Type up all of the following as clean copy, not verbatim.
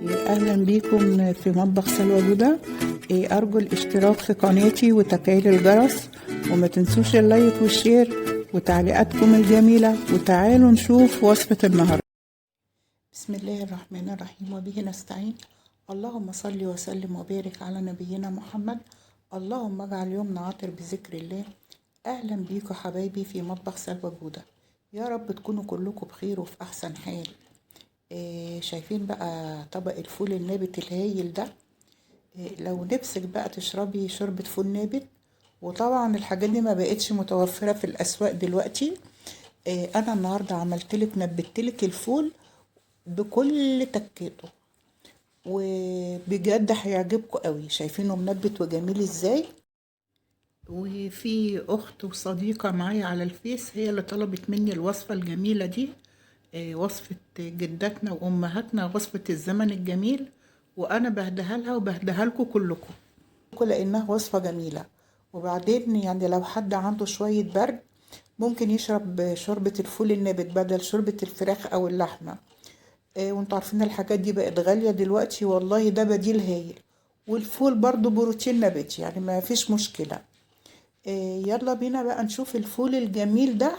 أهلا بيكم في مطبخ سلوى جودة. أرجو الاشتراك في قناتي وتفعيل الجرس، وما تنسوش اللايك والشير وتعليقاتكم الجميلة. وتعالوا نشوف وصفة النهاردة. بسم الله الرحمن الرحيم، وبه نستعين. اللهم صل وسلم وبارك على نبينا محمد. اللهم اجعل يومنا عاطر بذكر الله. أهلا بيكم حبايبي في مطبخ سلوى جودة. يا رب تكونوا كلكم بخير وفي أحسن حال. شايفين بقى طبق الفول النابت الهايل ده. لو نفسك بقى تشربي شوربة فول نابت، وطبعا الحاجات دي ما بقتش متوفرة في الأسواق دلوقتي. أنا النهاردة عملتلك نبتلك الفول بكل تكاته، وبجد هيعجبكم قوي. شايفينه منبت وجميل ازاي. وفي اخت وصديقة معايا على الفيس هي اللي طلبت مني الوصفة الجميلة دي. وصفة جداتنا وامهاتنا، وصفة الزمن الجميل، وانا بهديها لها وبهديها لكم كلكم لانها وصفة جميلة. وبعدين يعني لو حد عنده شوية برد ممكن يشرب شوربة الفول النابت بدل شوربة الفراخ او اللحمة. وانتوا عارفين الحاجات دي بقت غالية دلوقتي، والله ده بديل هايل. والفول برضو بروتين نباتي، يعني ما فيش مشكلة. يلا بينا بقى نشوف الفول الجميل ده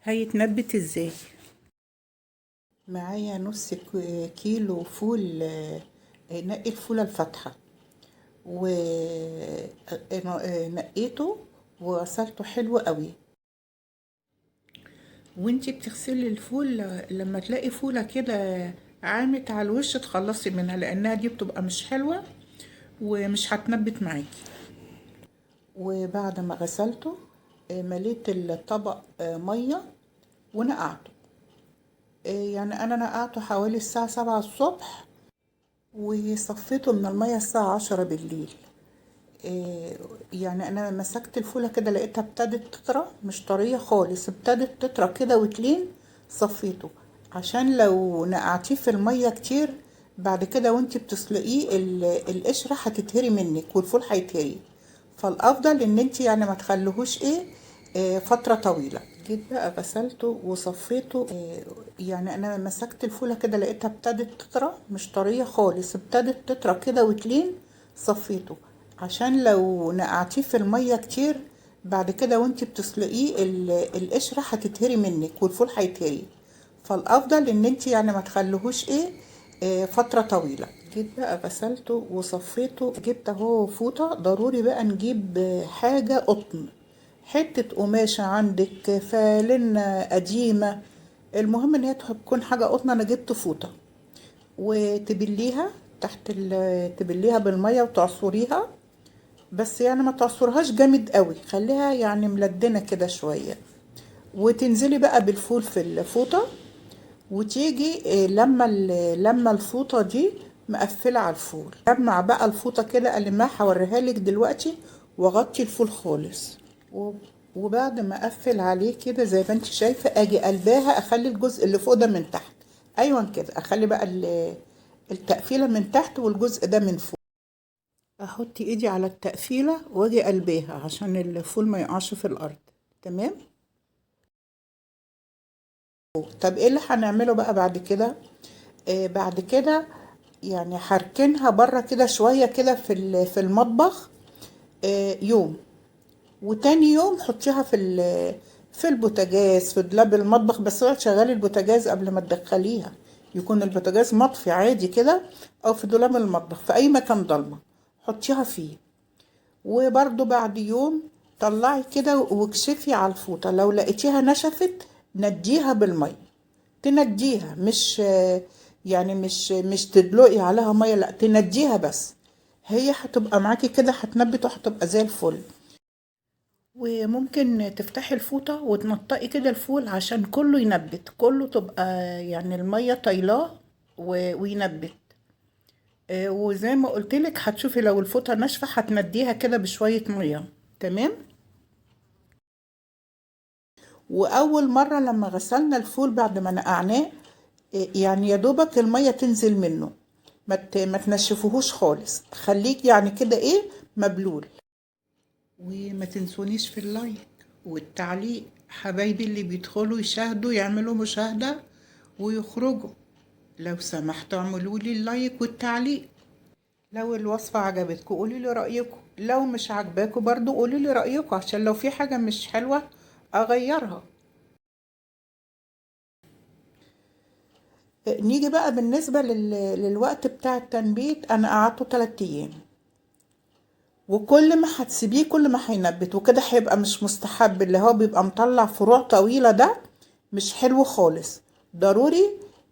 هيتنبت ازاي. معايا نص كيلو فول. نقي الفولة الفاتحة ونقيته وغسلته حلو قوي. وانتي بتغسلي الفول لما تلاقي فولة كده عامت على الوش تخلصي منها، لانها دي بتبقى مش حلوة ومش هتنبت معاكي. وبعد ما غسلته مليت الطبق مية ونقعته. يعني انا نقعته حوالي الساعة 7 الصبح، وصفيته من المية الساعة 10 بالليل. يعني انا مسكت الفولة كده لقيتها ابتدت تطرى، مش طرية خالص، ابتدت تطرى كده وتلين. صفيته عشان لو نقعتيه في المية كتير بعد كده وانتي بتسلقيه القشرة هتتهري منك والفول هيتهري. فالافضل ان انتي يعني ما تخليهوش فترة طويلة. جيت بقى غسلته وصفيته. يعني انا مسكت الفولة كده لقيتها ابتدت تطرى، مش طرية خالص، ابتدت تطرى كده وتلين. صفيته عشان لو نقعتيه في المية كتير بعد كده وانتي بتسلقيه القشرة هتتهري منك والفول هيتهري. فالافضل ان انتي يعني ما تخليهوش فترة طويلة. جيت بقى غسلته وصفيته. جبت اهو فوطة، ضروري بقى نجيب حاجة قطن، حتة قماشة عندك، فالنة قديمة، المهم ان هي تكون حاجة قطن. انا جبت فوطة وتبليها تبليها بالمية وتعصريها، بس يعني ما تعصرهاش جامد قوي، خليها يعني ملدنة كده شوية. وتنزلي بقى بالفول في الفوطة، وتيجي لما الفوطة دي مقفلة على الفول، جمع بقى الفوطة كده ألمها هوريها لك دلوقتي، واغطي الفول خالص. وبعد ما اقفل عليه كده زي ما انت شايفة، اجي قلباها اخلي الجزء اللي فوق ده من تحت. ايوه كده، اخلي بقى التقفيلة من تحت والجزء ده من فوق. احط ايدي على التقفيلة واجي قلباها عشان الفول ما يقعش في الارض. تمام. طب ايه اللي هنعمله بقى بعد كده؟ بعد كده يعني هركنها بره كده شويه كده في المطبخ يوم. وتاني يوم حطيها في البوتاجاز في دولاب المطبخ، بس اوعي تشغلي البوتاجاز قبل ما تدخليها، يكون البوتاجاز مطفي عادي كده، او في دولاب المطبخ في اي مكان ضلمه حطيها فيه. وبرضو بعد يوم طلعي كده واكشفي على الفوطة، لو لقيتيها نشفت نديها بالمية. تنديها، مش يعني مش تدلقي عليها مية، لا تنديها بس. هي هتبقى معاكي كده هتنبت وهتبقى زي الفل. وممكن تفتحي الفوطة وتنطقي كده الفول عشان كله ينبت، كله تبقى يعني المية طايلاه وينبت. وزي ما قلتلك هتشوفي لو الفوطة ناشفة هتنديها كده بشوية مية. تمام. واول مرة لما غسلنا الفول بعد ما نقعناه، يعني يا دوبك المية تنزل منه، ما تنشفوهوش خالص، خليك يعني كده مبلول. وما تنسونيش في اللايك والتعليق، حبايبي اللي بيدخلوا يشاهدوا يعملوا مشاهدة ويخرجوا. لو سمحتوا اعملوا لي اللايك والتعليق. لو الوصفة عجبتكم قولوا لي رأيكم، لو مش عجباكم برضو قولوا لي رأيكم عشان لو في حاجة مش حلوة اغيرها. نيجي بقى بالنسبة للوقت بتاع التنبيت. انا قعدته 3 ايام، وكل ما هتسيبيه كل ما هينبت، وكده هيبقى مش مستحب. اللي هو بيبقى مطلع فروع طويلة ده مش حلو خالص. ضروري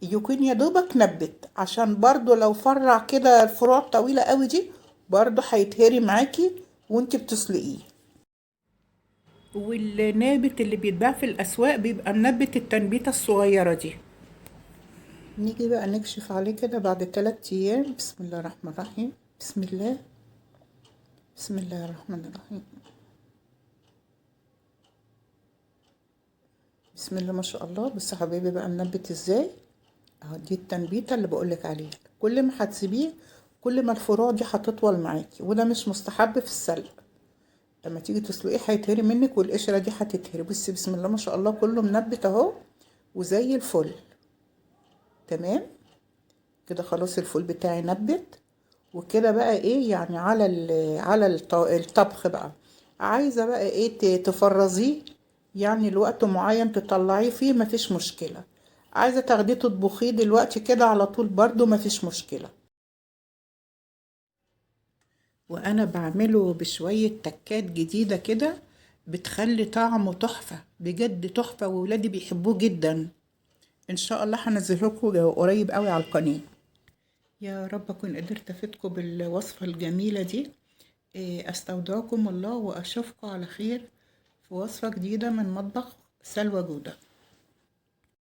يكون يا دوبك نبت، عشان برضو لو فرع كده الفروع الطويلة قوي دي برضو هيتهري معاكي وانت بتسلقيه. والنابت اللي بيتباع في الأسواق بيبقى منبت التنبيتة الصغيرة دي. نيجي بقى نكشف عليه كده بعد 3 أيام. بسم الله الرحمن الرحيم. بسم الله، بسم الله الرحمن الرحيم. بسم الله ما شاء الله. بس يا حبايبي بقى منبت ازاي اهو. دي التنبيته اللي بقولك عليها. كل ما هتسيبيه كل ما الفروع دي هتطول معاكي، وده مش مستحب في السلق. لما تيجي تسلقيه هيتهري منك والقشره دي هتتهري. بصي بسم الله ما شاء الله كله منبت اهو وزي الفل. تمام كده خلاص الفول بتاعي نبت. وكده بقى ايه يعني على الطبخ بقى. عايزه بقى ايه تفرزيه، يعني لوقت معين تطلعيه فيه مفيش مشكله. عايزه تاخديه تطبخيه دلوقتي كده على طول برضو مفيش مشكله. وانا بعمله بشويه تكات جديده كده بتخلي طعمه تحفه بجد تحفه، وولادي بيحبوه جدا. ان شاء الله هنزلهولكوا قريب قوي على القناه. يا رب أكون قدرت أفيدكم بالوصفة الجميلة دي. أستودعكم الله وأشوفكم على خير في وصفة جديدة من مطبخ سلوى جودة.